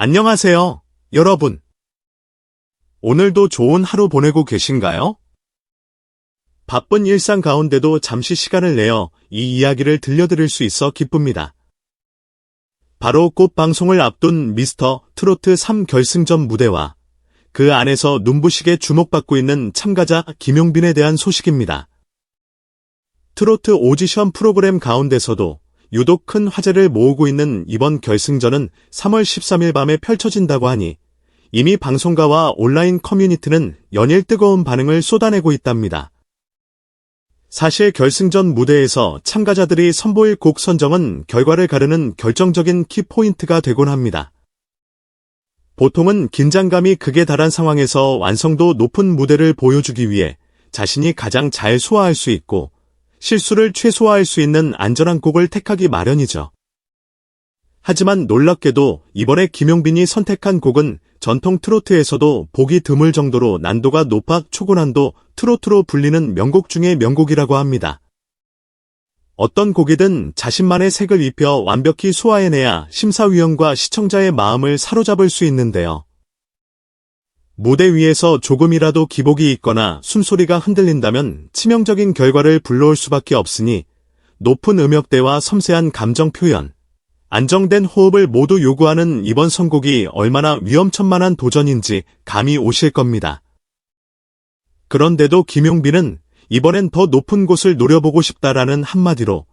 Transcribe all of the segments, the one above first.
안녕하세요, 여러분. 오늘도 좋은 하루 보내고 계신가요? 바쁜 일상 가운데도 잠시 시간을 내어 이 이야기를 들려드릴 수 있어 기쁩니다. 바로 곧 방송을 앞둔 미스터 트로트 3 결승전 무대와 그 안에서 눈부시게 주목받고 있는 참가자 김용빈에 대한 소식입니다. 트로트 오디션 프로그램 가운데서도 유독 큰 화제를 모으고 있는 이번 결승전은 3월 13일 밤에 펼쳐진다고 하니 이미 방송가와 온라인 커뮤니티는 연일 뜨거운 반응을 쏟아내고 있답니다. 사실 결승전 무대에서 참가자들이 선보일 곡 선정은 결과를 가르는 결정적인 키포인트가 되곤 합니다. 보통은 긴장감이 극에 달한 상황에서 완성도 높은 무대를 보여주기 위해 자신이 가장 잘 소화할 수 있고 실수를 최소화할 수 있는 안전한 곡을 택하기 마련이죠. 하지만 놀랍게도 이번에 김용빈이 선택한 곡은 전통 트로트에서도 보기 드물 정도로 난도가 높아 초고난도 트로트로 불리는 명곡 중의 명곡이라고 합니다. 어떤 곡이든 자신만의 색을 입혀 완벽히 소화해내야 심사위원과 시청자의 마음을 사로잡을 수 있는데요. 무대 위에서 조금이라도 기복이 있거나 숨소리가 흔들린다면 치명적인 결과를 불러올 수밖에 없으니 높은 음역대와 섬세한 감정 표현, 안정된 호흡을 모두 요구하는 이번 선곡이 얼마나 위험천만한 도전인지 감이 오실 겁니다. 그런데도 김용빈은 이번엔 더 높은 곳을 노려보고 싶다라는 한마디로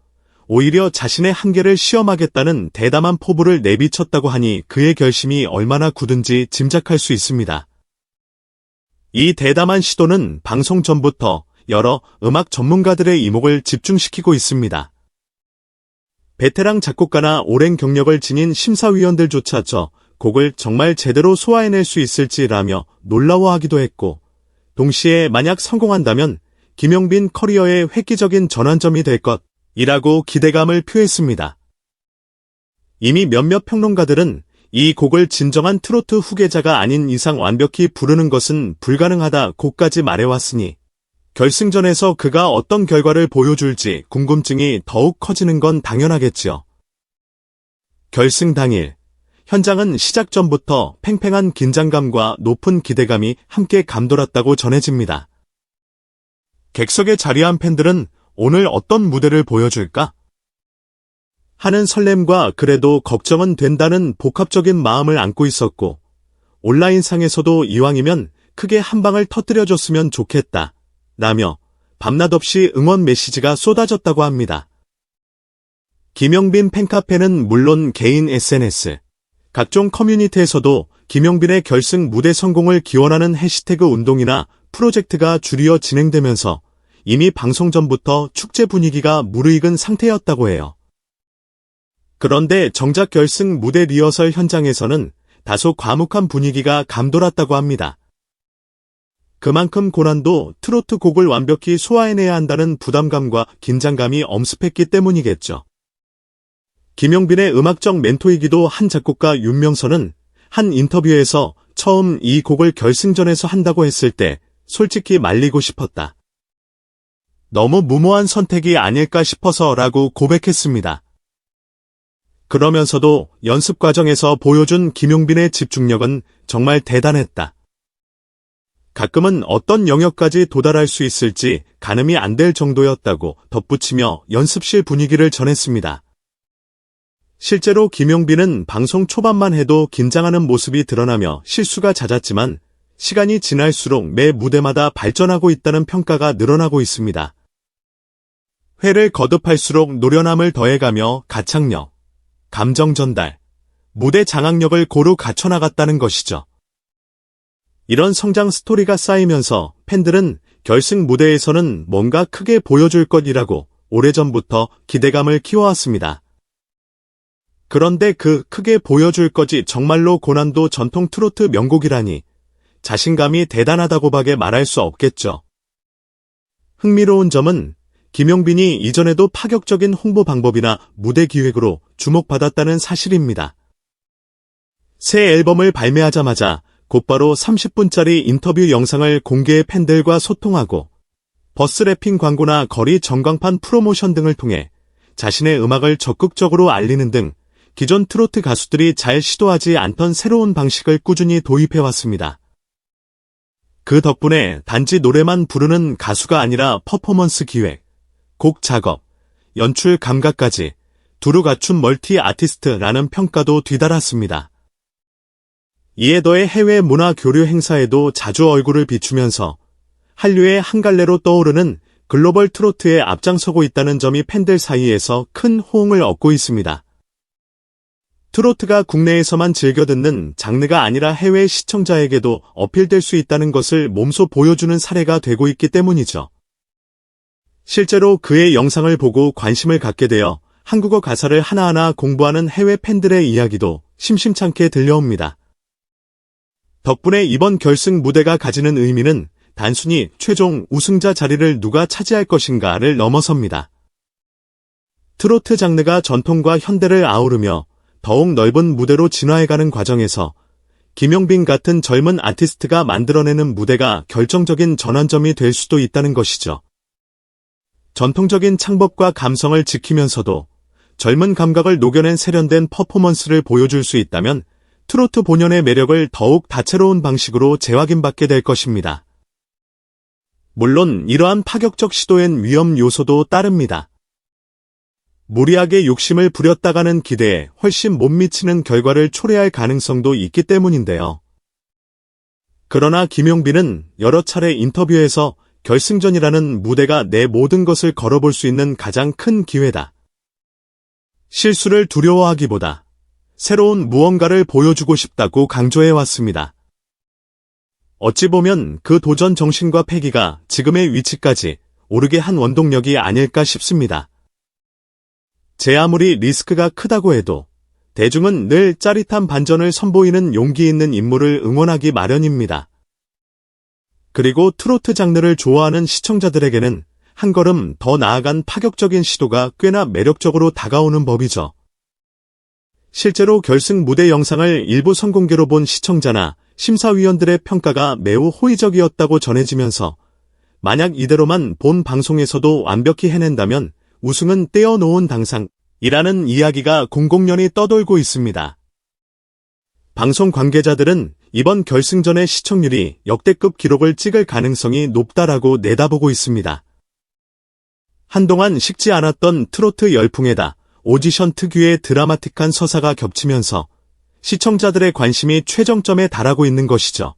오히려 자신의 한계를 시험하겠다는 대담한 포부를 내비쳤다고 하니 그의 결심이 얼마나 굳은지 짐작할 수 있습니다. 이 대담한 시도는 방송 전부터 여러 음악 전문가들의 이목을 집중시키고 있습니다. 베테랑 작곡가나 오랜 경력을 지닌 심사위원들조차 저 곡을 정말 제대로 소화해낼 수 있을지라며 놀라워하기도 했고, 동시에 만약 성공한다면 김용빈 커리어의 획기적인 전환점이 될 것이라고 기대감을 표했습니다. 이미 몇몇 평론가들은 이 곡을 진정한 트로트 후계자가 아닌 이상 완벽히 부르는 것은 불가능하다고까지 말해왔으니 결승전에서 그가 어떤 결과를 보여줄지 궁금증이 더욱 커지는 건 당연하겠지요. 결승 당일, 현장은 시작 전부터 팽팽한 긴장감과 높은 기대감이 함께 감돌았다고 전해집니다. 객석에 자리한 팬들은 오늘 어떤 무대를 보여줄까? 하는 설렘과 그래도 걱정은 된다는 복합적인 마음을 안고 있었고, 온라인상에서도 이왕이면 크게 한 방을 터뜨려줬으면 좋겠다 라며 밤낮 없이 응원 메시지가 쏟아졌다고 합니다. 김용빈 팬카페는 물론 개인 SNS, 각종 커뮤니티에서도 김용빈의 결승 무대 성공을 기원하는 해시태그 운동이나 프로젝트가 줄이어 진행되면서 이미 방송 전부터 축제 분위기가 무르익은 상태였다고 해요. 그런데 정작 결승 무대 리허설 현장에서는 다소 과묵한 분위기가 감돌았다고 합니다. 그만큼 고난도 트로트 곡을 완벽히 소화해내야 한다는 부담감과 긴장감이 엄습했기 때문이겠죠. 김용빈의 음악적 멘토이기도 한 작곡가 윤명선은 한 인터뷰에서 처음 이 곡을 결승전에서 한다고 했을 때 솔직히 말리고 싶었다. 너무 무모한 선택이 아닐까 싶어서라고 고백했습니다. 그러면서도 연습 과정에서 보여준 김용빈의 집중력은 정말 대단했다. 가끔은 어떤 영역까지 도달할 수 있을지 가늠이 안 될 정도였다고 덧붙이며 연습실 분위기를 전했습니다. 실제로 김용빈은 방송 초반만 해도 긴장하는 모습이 드러나며 실수가 잦았지만 시간이 지날수록 매 무대마다 발전하고 있다는 평가가 늘어나고 있습니다. 회를 거듭할수록 노련함을 더해가며 가창력, 감정 전달, 무대 장악력을 고루 갖춰나갔다는 것이죠. 이런 성장 스토리가 쌓이면서 팬들은 결승 무대에서는 뭔가 크게 보여줄 것이라고 오래전부터 기대감을 키워왔습니다. 그런데 그 크게 보여줄 것이 정말로 고난도 전통 트로트 명곡이라니 자신감이 대단하다고밖에 말할 수 없겠죠. 흥미로운 점은 김용빈이 이전에도 파격적인 홍보 방법이나 무대 기획으로 주목받았다는 사실입니다. 새 앨범을 발매하자마자 곧바로 30분짜리 인터뷰 영상을 공개해 팬들과 소통하고 버스래핑 광고나 거리 전광판 프로모션 등을 통해 자신의 음악을 적극적으로 알리는 등 기존 트로트 가수들이 잘 시도하지 않던 새로운 방식을 꾸준히 도입해왔습니다. 그 덕분에 단지 노래만 부르는 가수가 아니라 퍼포먼스 기획, 곡 작업, 연출 감각까지 두루 갖춘 멀티 아티스트라는 평가도 뒤달았습니다. 이에 더해 해외 문화 교류 행사에도 자주 얼굴을 비추면서 한류의 한 갈래로 떠오르는 글로벌 트로트에 앞장서고 있다는 점이 팬들 사이에서 큰 호응을 얻고 있습니다. 트로트가 국내에서만 즐겨 듣는 장르가 아니라 해외 시청자에게도 어필될 수 있다는 것을 몸소 보여주는 사례가 되고 있기 때문이죠. 실제로 그의 영상을 보고 관심을 갖게 되어 한국어 가사를 하나하나 공부하는 해외 팬들의 이야기도 심심찮게 들려옵니다. 덕분에 이번 결승 무대가 가지는 의미는 단순히 최종 우승자 자리를 누가 차지할 것인가를 넘어섭니다. 트로트 장르가 전통과 현대를 아우르며 더욱 넓은 무대로 진화해가는 과정에서 김용빈 같은 젊은 아티스트가 만들어내는 무대가 결정적인 전환점이 될 수도 있다는 것이죠. 전통적인 창법과 감성을 지키면서도 젊은 감각을 녹여낸 세련된 퍼포먼스를 보여줄 수 있다면 트로트 본연의 매력을 더욱 다채로운 방식으로 재확인받게 될 것입니다. 물론 이러한 파격적 시도엔 위험 요소도 따릅니다. 무리하게 욕심을 부렸다가는 기대에 훨씬 못 미치는 결과를 초래할 가능성도 있기 때문인데요. 그러나 김용빈은 여러 차례 인터뷰에서 결승전이라는 무대가 내 모든 것을 걸어볼 수 있는 가장 큰 기회다. 실수를 두려워하기보다 새로운 무언가를 보여주고 싶다고 강조해왔습니다. 어찌 보면 그 도전 정신과 패기가 지금의 위치까지 오르게 한 원동력이 아닐까 싶습니다. 제 아무리 리스크가 크다고 해도 대중은 늘 짜릿한 반전을 선보이는 용기 있는 인물을 응원하기 마련입니다. 그리고 트로트 장르를 좋아하는 시청자들에게는 한 걸음 더 나아간 파격적인 시도가 꽤나 매력적으로 다가오는 법이죠. 실제로 결승 무대 영상을 일부 선공개로 본 시청자나 심사위원들의 평가가 매우 호의적이었다고 전해지면서 만약 이대로만 본 방송에서도 완벽히 해낸다면 우승은 떼어놓은 당상이라는 이야기가 공공연히 떠돌고 있습니다. 방송 관계자들은 이번 결승전의 시청률이 역대급 기록을 찍을 가능성이 높다라고 내다보고 있습니다. 한동안 식지 않았던 트로트 열풍에다 오디션 특유의 드라마틱한 서사가 겹치면서 시청자들의 관심이 최정점에 달하고 있는 것이죠.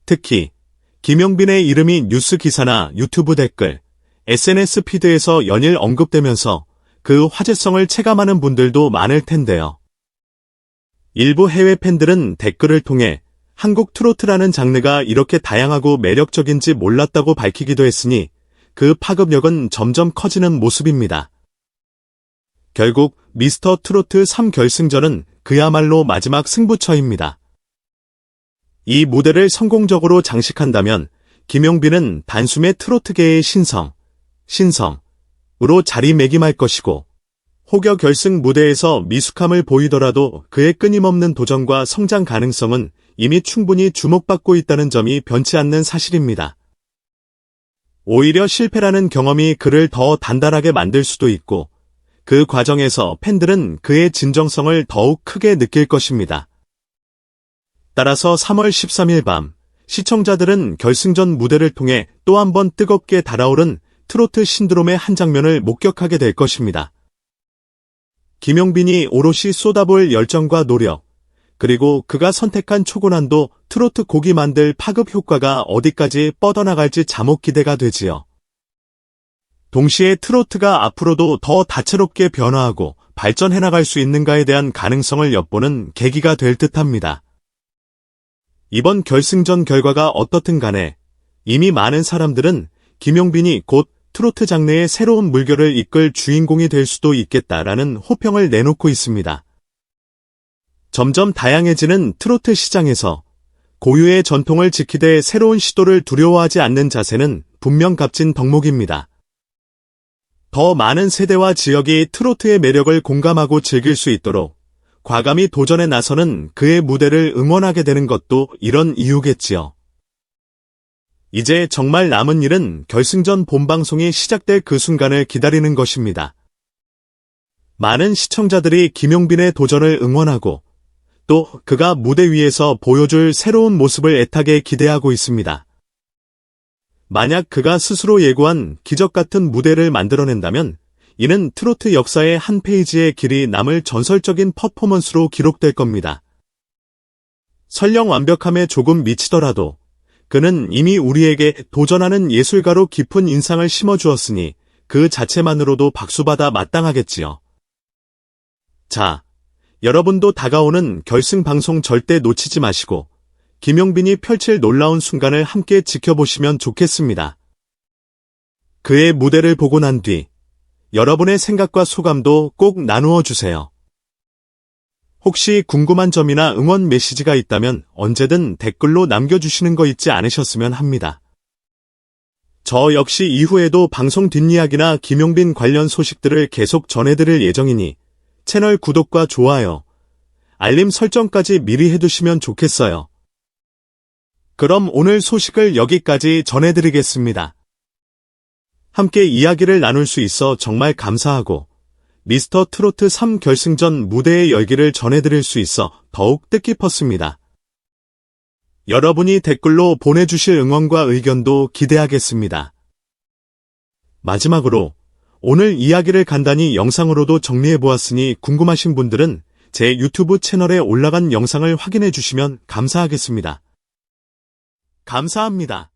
특히 김용빈의 이름이 뉴스 기사나 유튜브 댓글, SNS 피드에서 연일 언급되면서 그 화제성을 체감하는 분들도 많을 텐데요. 일부 해외 팬들은 댓글을 통해 한국 트로트라는 장르가 이렇게 다양하고 매력적인지 몰랐다고 밝히기도 했으니 그 파급력은 점점 커지는 모습입니다. 결국 미스터 트로트 3결승전은 그야말로 마지막 승부처입니다. 이 무대를 성공적으로 장식한다면 김용빈은 단숨에 트로트계의 신성으로 자리매김할 것이고 혹여 결승 무대에서 미숙함을 보이더라도 그의 끊임없는 도전과 성장 가능성은 이미 충분히 주목받고 있다는 점이 변치 않는 사실입니다. 오히려 실패라는 경험이 그를 더 단단하게 만들 수도 있고 그 과정에서 팬들은 그의 진정성을 더욱 크게 느낄 것입니다. 따라서 3월 13일 밤 시청자들은 결승전 무대를 통해 또 한 번 뜨겁게 달아오른 트로트 신드롬의 한 장면을 목격하게 될 것입니다. 김용빈이 오롯이 쏟아볼 열정과 노력, 그리고 그가 선택한 초고난도 트로트 곡이 만들 파급 효과가 어디까지 뻗어나갈지 잠옷 기대가 되지요. 동시에 트로트가 앞으로도 더 다채롭게 변화하고 발전해 나갈 수 있는가에 대한 가능성을 엿보는 계기가 될 듯합니다. 이번 결승전 결과가 어떻든 간에 이미 많은 사람들은 김용빈이 곧 트로트 장르의 새로운 물결을 이끌 주인공이 될 수도 있겠다라는 호평을 내놓고 있습니다. 점점 다양해지는 트로트 시장에서 고유의 전통을 지키되 새로운 시도를 두려워하지 않는 자세는 분명 값진 덕목입니다. 더 많은 세대와 지역이 트로트의 매력을 공감하고 즐길 수 있도록 과감히 도전에 나서는 그의 무대를 응원하게 되는 것도 이런 이유겠지요. 이제 정말 남은 일은 결승전 본방송이 시작될 그 순간을 기다리는 것입니다. 많은 시청자들이 김용빈의 도전을 응원하고 또 그가 무대 위에서 보여줄 새로운 모습을 애타게 기대하고 있습니다. 만약 그가 스스로 예고한 기적 같은 무대를 만들어낸다면 이는 트로트 역사의 한 페이지에 길이 남을 전설적인 퍼포먼스로 기록될 겁니다. 설령 완벽함에 조금 미치더라도 그는 이미 우리에게 도전하는 예술가로 깊은 인상을 심어주었으니 그 자체만으로도 박수받아 마땅하겠지요. 자, 여러분도 다가오는 결승 방송 절대 놓치지 마시고 김용빈이 펼칠 놀라운 순간을 함께 지켜보시면 좋겠습니다. 그의 무대를 보고 난 뒤 여러분의 생각과 소감도 꼭 나누어 주세요. 혹시 궁금한 점이나 응원 메시지가 있다면 언제든 댓글로 남겨주시는 거 잊지 않으셨으면 합니다. 저 역시 이후에도 방송 뒷이야기나 김용빈 관련 소식들을 계속 전해드릴 예정이니 채널 구독과 좋아요, 알림 설정까지 미리 해두시면 좋겠어요. 그럼 오늘 소식을 여기까지 전해드리겠습니다. 함께 이야기를 나눌 수 있어 정말 감사하고 미스터 트로트 3 결승전 무대의 열기를 전해드릴 수 있어 더욱 뜻깊었습니다. 여러분이 댓글로 보내주실 응원과 의견도 기대하겠습니다. 마지막으로 오늘 이야기를 간단히 영상으로도 정리해보았으니 궁금하신 분들은 제 유튜브 채널에 올라간 영상을 확인해 주시면 감사하겠습니다. 감사합니다.